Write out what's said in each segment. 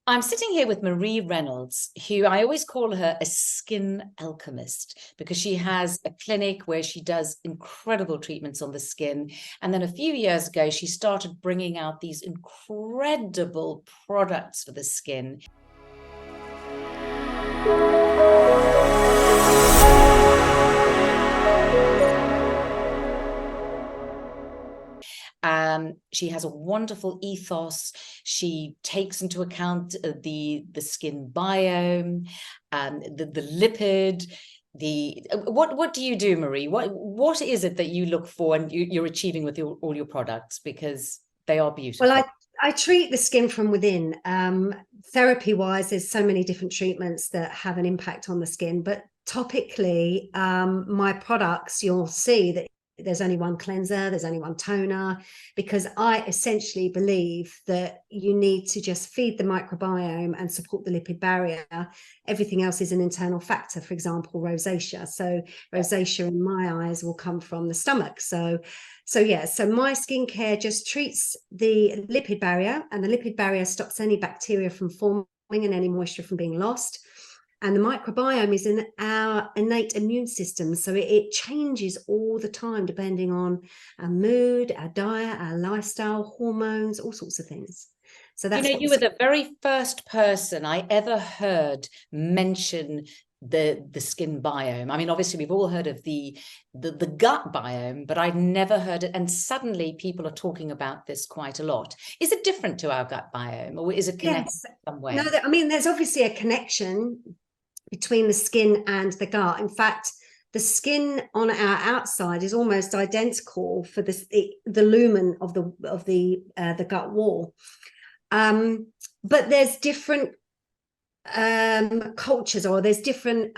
I'm sitting here with Marie Reynolds, who I always call her a skin alchemist because she has a clinic where she does incredible treatments on the skin. And then a few years ago, she started bringing out these incredible products for the skin. She has a wonderful ethos. She takes into account the skin biome, the lipid. What do you do, Marie? What is it that you look for and you're achieving with all your products, because they are beautiful? Well, I treat the skin from within. Therapy wise, there's so many different treatments that have an impact on the skin, but topically, my products, you'll see that there's only one cleanser, there's only one toner, because I essentially believe that you need to just feed the microbiome and support the lipid barrier. Everything else is an internal factor, for example, rosacea. So rosacea in my eyes will come from the stomach. So my skincare just treats the lipid barrier, and the lipid barrier stops any bacteria from forming and any moisture from being lost. And the microbiome is in our innate immune system. So it changes all the time, depending on our mood, our diet, our lifestyle, hormones, all sorts of things. So that's you were the very first person I ever heard mention the skin biome. I mean, obviously we've all heard of the gut biome, but I'd never heard it. And suddenly people are talking about this quite a lot. Is it different to our gut biome, or is it connected some way? No, I mean, there's obviously a connection between the skin and the gut. In fact, the skin on our outside is almost identical for the lumen of the gut wall. But there's different cultures, or there's different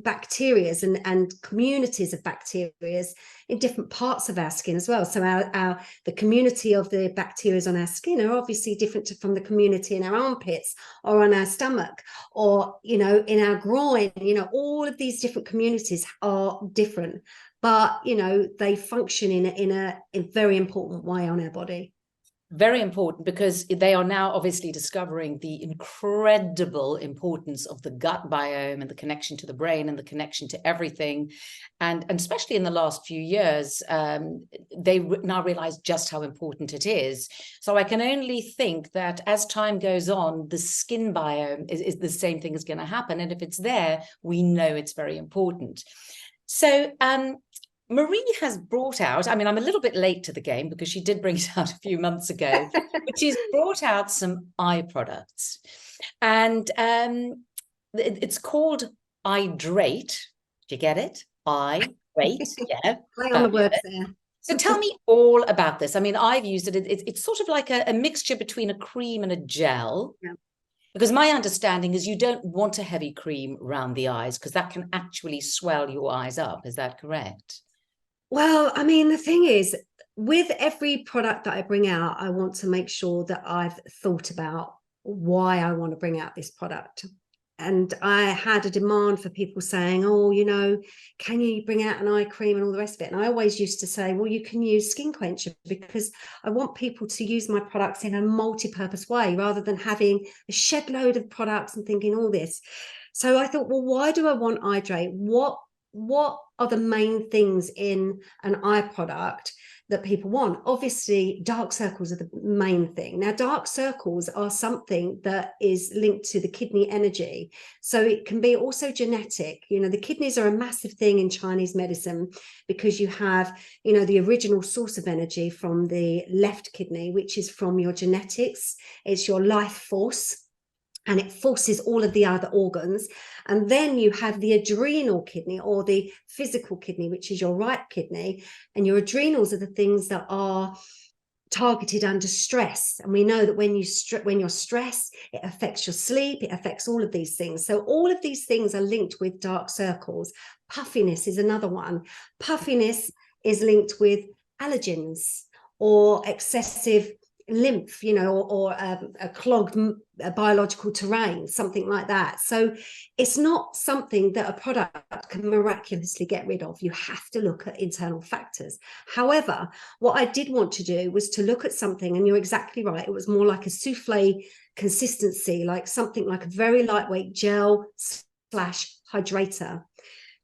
bacterias and communities of bacterias in different parts of our skin as well. So the community of the bacteria on our skin are obviously different from the community in our armpits or on our stomach, or in our groin. All of these different communities are different, but they function in a very important way on our body. Very important, because they are now obviously discovering the incredible importance of the gut biome and the connection to the brain and the connection to everything. And especially in the last few years, they now realize just how important it is. So I can only think that as time goes on, the skin biome is the same thing is going to happen. And if it's there, we know it's very important. So, Marie has brought out, I mean, I'm a little bit late to the game because she did bring it out a few months ago, but she's brought out some eye products. And it's called Hydrate. Do you get it? Hydrate, yeah. Play on the words there. So tell me all about this. I mean, I've used it. It's sort of like a mixture between a cream and a gel. Yeah. Because my understanding is you don't want a heavy cream around the eyes, because that can actually swell your eyes up. Is that correct? Well, I mean, the thing is, with every product that I bring out, I want to make sure that I've thought about why I want to bring out this product. And I had a demand for people saying, oh, can you bring out an eye cream and all the rest of it? And I always used to say, well, you can use Skin Quencher, because I want people to use my products in a multi-purpose way rather than having a shed load of products and thinking all this. So I thought, well, why do I want Hydrate? What are the main things in an eye product that people want? Obviously, dark circles are the main thing. Now, dark circles are something that is linked to the kidney energy. So it can be also genetic. The kidneys are a massive thing in Chinese medicine, because you have, the original source of energy from the left kidney, which is from your genetics. It's your life force, and it forces all of the other organs. And then you have the adrenal kidney, or the physical kidney, which is your right kidney. And your adrenals are the things that are targeted under stress. And we know that when you're stressed, it affects your sleep, it affects all of these things. So all of these things are linked with dark circles. Puffiness is another one. Puffiness is linked with allergens or excessive lymph, or a clogged biological terrain, something like that. So it's not something that a product can miraculously get rid of. You have to look at internal factors. However, what I did want to do was to look at something, and you're exactly right, it was more like a souffle consistency, like something like a very lightweight gel slash hydrator,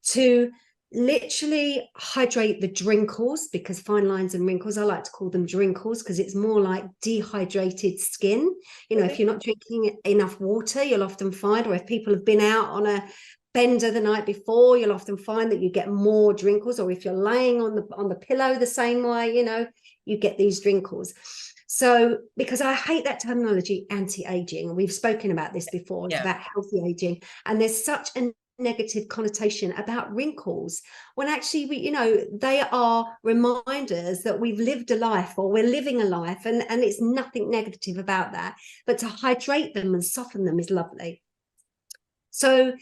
to literally hydrate the drinkles, because fine lines and wrinkles, I like to call them drinkles, because it's more like dehydrated skin. You know, if you're not drinking enough water, you'll often find, or if people have been out on a bender the night before, you'll often find that you get more drinkles, or if you're laying on the pillow the same way, you know, you get these drinkles. So, because I hate that terminology, anti-aging, we've spoken about this before, it's about healthy aging, and there's such a negative connotation about wrinkles, when actually we, you know, they are reminders that we've lived a life, or we're living a life, and it's nothing negative about that, but to hydrate them and soften them is lovely. So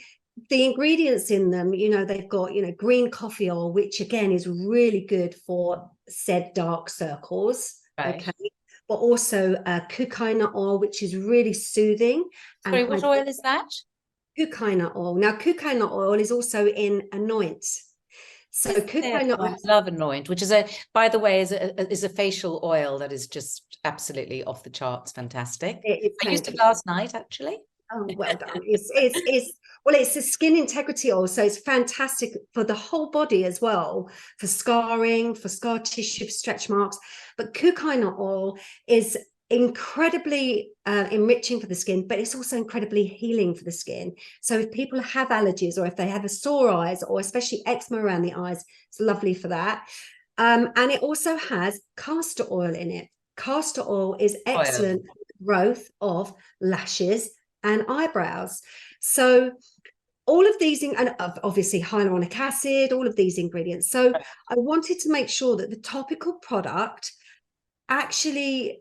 the ingredients in them, you know, they've got, you know, green coffee oil, which again is really good for said dark circles, okay, but also coconut oil, which is really soothing. Sorry, what oil is that? Coconut oil. Now, coconut oil is also in Anoint. So coconut oil, I love Anoint, which is by the way, is a facial oil that is just absolutely off the charts, fantastic. I used it last night, actually. Oh, well done. It's a skin integrity oil, so it's fantastic for the whole body as well, for scarring, for scar tissue, for stretch marks. But coconut oil is incredibly enriching for the skin, but it's also incredibly healing for the skin. So if people have allergies, or if they have a sore eyes, or especially eczema around the eyes, it's lovely for that. And it also has castor oil in it. Castor oil is excellent for the growth of lashes and eyebrows. So all of these, and obviously hyaluronic acid, all of these ingredients. So I wanted to make sure that the topical product actually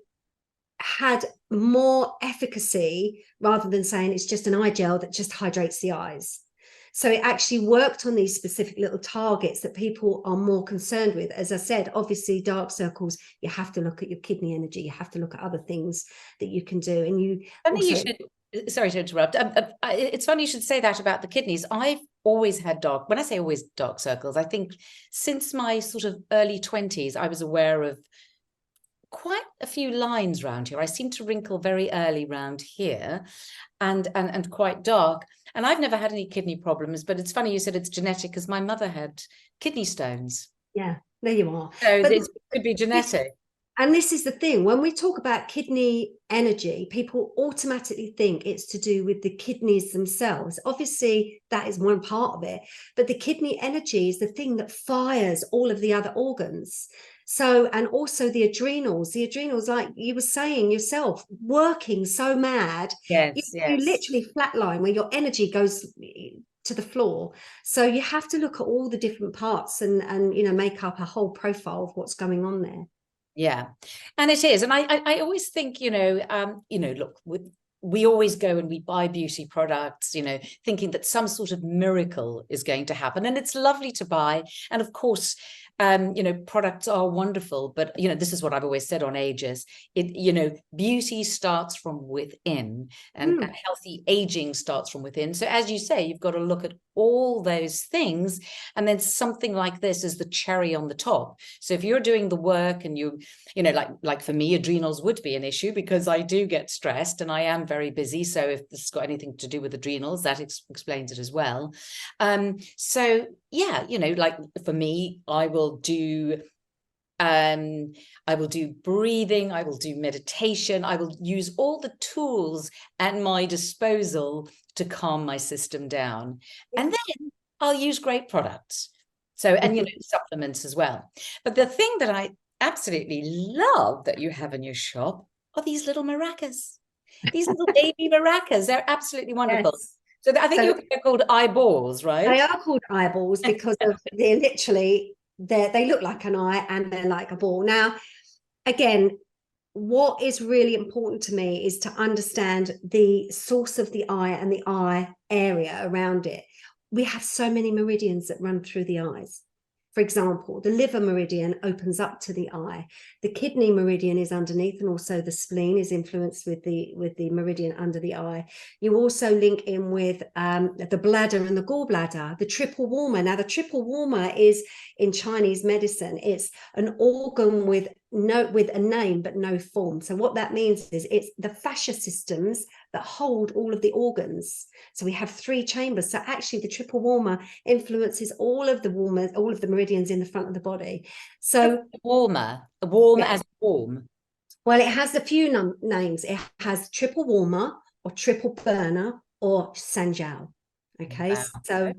had more efficacy, rather than saying it's just an eye gel that just hydrates the eyes. So it actually worked on these specific little targets that people are more concerned with. As I said, obviously dark circles, you have to look at your kidney energy, you have to look at other things that you can do. And you you should, sorry to interrupt, it's funny you should say that about the kidneys. I've always had dark, when I say always dark circles, I think since my sort of early 20s, I was aware of quite a few lines around here. I seem to wrinkle very early around here, and quite dark. And I've never had any kidney problems, but it's funny you said it's genetic, because my mother had kidney stones. Yeah, there you are. So this could be genetic. And this is the thing, when we talk about kidney energy, people automatically think it's to do with the kidneys themselves. Obviously, that is one part of it, but the kidney energy is the thing that fires all of the other organs. So, and also the adrenals, like you were saying yourself, working so mad, you literally flatline, where your energy goes to the floor. So you have to look at all the different parts and you know, make up a whole profile of what's going on there. Yeah, and it is. And I always think, you know, look, we always go and we buy beauty products, you know, thinking that some sort of miracle is going to happen. And it's lovely to buy. And of course, you know, products are wonderful, but, you know, this is what I've always said on Ages. You know, beauty starts from within, and healthy aging starts from within. So as you say, you've got to look at all those things, and then something like this is the cherry on the top. So if you're doing the work, and you know, like for me, adrenals would be an issue, because I do get stressed and I am very busy. So if this has got anything to do with adrenals, that explains it as well. So yeah, you know, like for me, I will do breathing, I will do meditation, I will use all the tools at my disposal to calm my system down. And then I'll use great products. So, and, you know, supplements as well. But the thing that I absolutely love that you have in your shop are these little maracas, these little baby maracas. They're absolutely wonderful. Yes. So I think they're called eyeballs, right? They are called eyeballs because of they're literally, they look like an eye and they're like a ball. Now, again, what is really important to me is to understand the source of the eye and the eye area around it. We have so many meridians that run through the eyes. For example, the liver meridian opens up to the eye. The kidney meridian is underneath, and also the spleen is influenced with the meridian under the eye. You also link in with the bladder and the gallbladder, the triple warmer. Now, the triple warmer is in Chinese medicine. It's an organ with with a name but no form. So what that means is it's the fascia systems that hold all of the organs. So we have 3 chambers. So actually the triple warmer influences all of the meridians in the front of the body. So warm yeah. As warm. Well, it has a few names. It has triple warmer or triple burner or Sanjiao. Okay, wow. so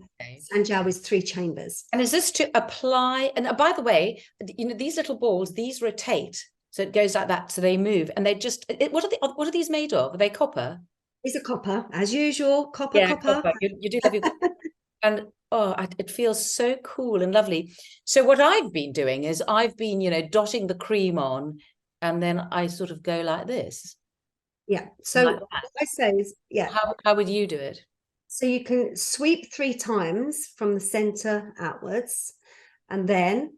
Sanjiao is 3 chambers. And is this to apply? And by the way, you know, these little balls, these rotate. So it goes like that. So they move. And they just, what are these made of? Are they copper? These are copper, as usual. Copper. You do love your and it feels so cool and lovely. So what I've been doing is I've been, you know, dotting the cream on, and then I sort of go like this. Yeah. So like what I say is, yeah. How would you do it? So you can sweep 3 times from the center outwards, and then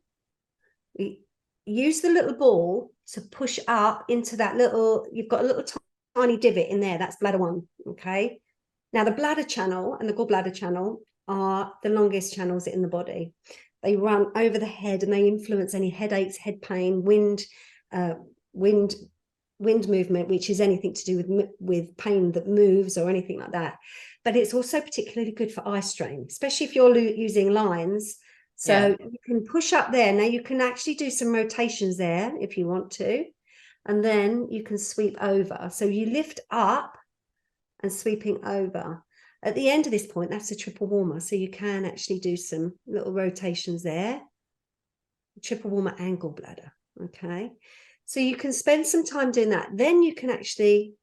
use the little ball to push up into that little, you've got a little tiny divot in there. That's bladder 1. Okay. Now the bladder channel and the gallbladder channel are the longest channels in the body. They run over the head and they influence any headaches, head pain, wind movement, which is anything to do with pain that moves or anything like that. But it's also particularly good for eye strain, especially if you're using lines. So you can push up there. Now you can actually do some rotations there if you want to, and then you can sweep over. So you lift up and sweeping over. At the end of this point, that's a triple warmer. So you can actually do some little rotations there. Triple warmer and gallbladder. Okay. So you can spend some time doing that. Then you can actually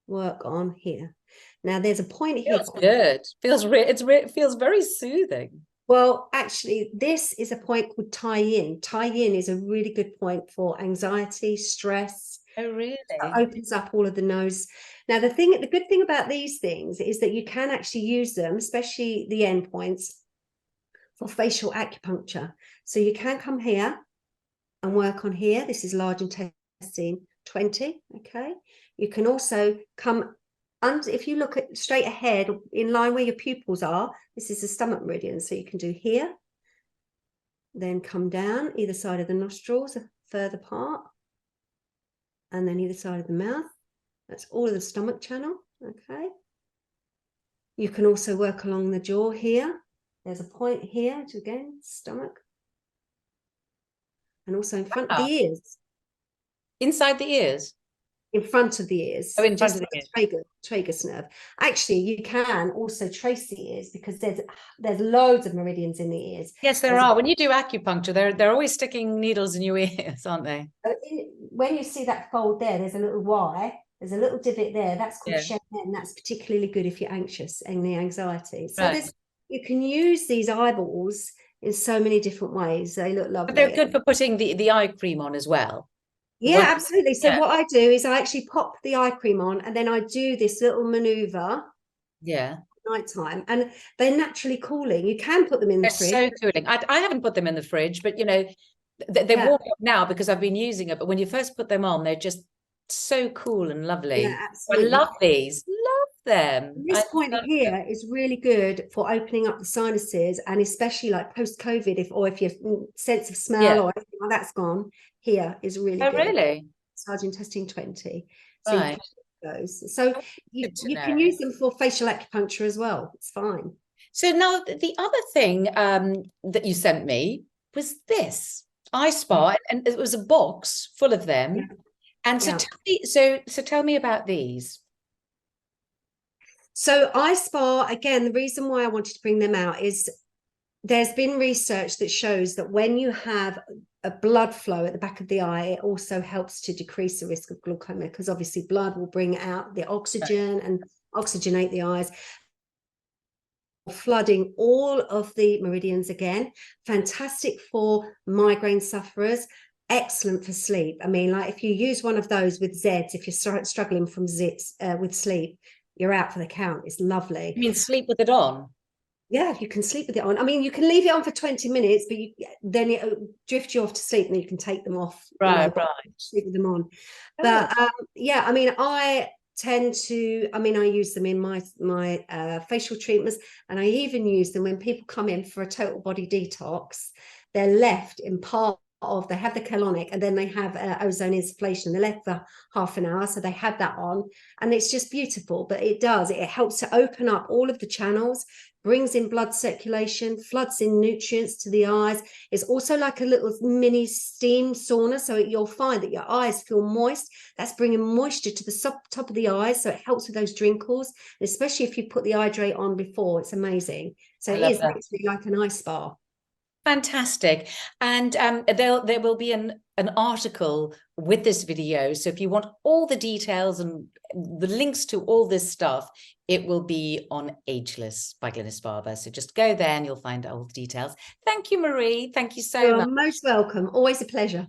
work on here. Now there's a point here. Feels good. It feels very soothing. Well, actually, this is a point called tie in. Tie in is a really good point for anxiety, stress. Oh, really? It opens up all of the nose. Now, the good thing about these things is that you can actually use them, especially the end points, for facial acupuncture. So you can come here and work on here. This is large intestine 20. Okay. You can also come under, if you look at straight ahead in line where your pupils are, this is the stomach meridian. So you can do here, then come down either side of the nostrils, a further part, and then either side of the mouth. That's all of the stomach channel. Okay. You can also work along the jaw here. There's a point here to, again, stomach. And also in front of the ears. Inside the ears? In front of the ears. Oh, in front of the ears. Tragus nerve. Actually, you can also trace the ears because there's loads of meridians in the ears. Yes, there are. When you do acupuncture, they're always sticking needles in your ears, aren't they? When you see that fold there, there's a little Y. There's a little divot there. That's called Shen, and that's particularly good if you're anxious and the anxiety. So you can use these eyeballs in so many different ways. They look lovely. But they're good for putting the eye cream on as well. Yeah, absolutely. So what I do is I actually pop the eye cream on, and then I do this little maneuver. Yeah. Nighttime, and they're naturally cooling. You can put them in the fridge. So cooling. I haven't put them in the fridge, but you know, they're warm up now because I've been using it. But when you first put them on, they're just so cool and lovely. Yeah, absolutely. I love these. Love them. This point here is really good for opening up the sinuses, and especially like post-COVID, if your sense of smell or anything like that's gone, here is really good. Really? Large intestine 20. So you can those. So you can use them for facial acupuncture as well. It's fine. So now the other thing that you sent me was this eye spa, and it was a box full of them. Yeah. And so tell me about these. So eye spa, again, the reason why I wanted to bring them out is there's been research that shows that when you have a blood flow at the back of the eye, it also helps to decrease the risk of glaucoma, because obviously blood will bring out the oxygen and oxygenate the eyes, flooding all of the meridians again. Fantastic for migraine sufferers. Excellent for sleep. I mean, like if you use one of those with Zeds, if you're struggling from zits with sleep, you're out for the count. It's lovely. You mean sleep with it on? Yeah, you can sleep with it on. I mean, you can leave it on for 20 minutes, but then it drift you off to sleep, and then you can take them off. Right. Sleep with them on. But yeah, I mean, I use them in my facial treatments, and I even use them when people come in for a total body detox. They're left in part of, they have the colonic, and then they have ozone insufflation. They're left for half an hour, so they have that on, and it's just beautiful. But it helps to open up all of the channels, brings in blood circulation, floods in nutrients to the eyes. It's also like a little mini steam sauna, so you'll find that your eyes feel moist. That's bringing moisture to the top of the eyes, so it helps with those drinkles, and especially if you put the hydrate on before. It's amazing. So it is actually like an ice spa. Fantastic. And there will be an article with this video. So if you want all the details and the links to all this stuff, it will be on Ageless by Glynis Barber. So just go there and you'll find all the details. Thank you, Marie. Thank you so much. You're most welcome. Always a pleasure.